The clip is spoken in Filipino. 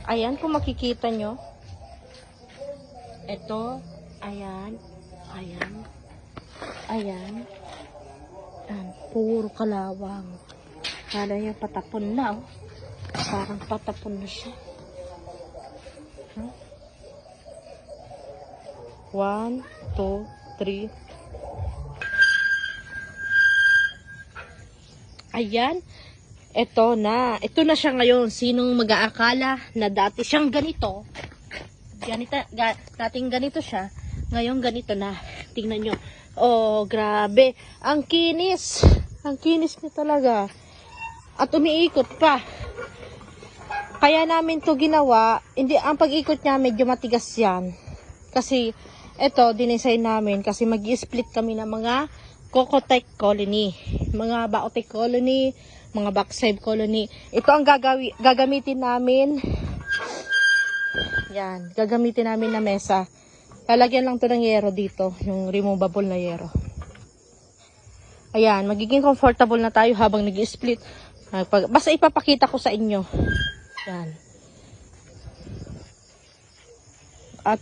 Ayan, kung makikita nyo. Ito. Ayan. Ayan. Ayan. Ayan. Puro kalawang. Kala niya patapon na, oh. Parang patapon na siya. Huh? 1, 2, 3. Ayan. Ito na. Ito na siya ngayon. Sinong mag-aakala na dati siyang ganito? Dating ganito siya. Ngayon ganito na. Tingnan nyo. Oh, grabe. Ang kinis. Ang kinis niya talaga. At umiikot pa. Kaya namin to ginawa. Hindi, ang pag-ikot niya medyo matigas yan. Kasi, ito, dinesign namin. Kasi mag-split kami ng mga Cocotech colony. Mga Baotech colony. Mga backside colony. Ito ang gagamitin namin. Yan. Gagamitin namin na mesa. Lalagyan lang to ng yero dito. Yung removable na yero. Ayan. Magiging comfortable na tayo habang nag-split. Basta ipapakita ko sa inyo. Yan. At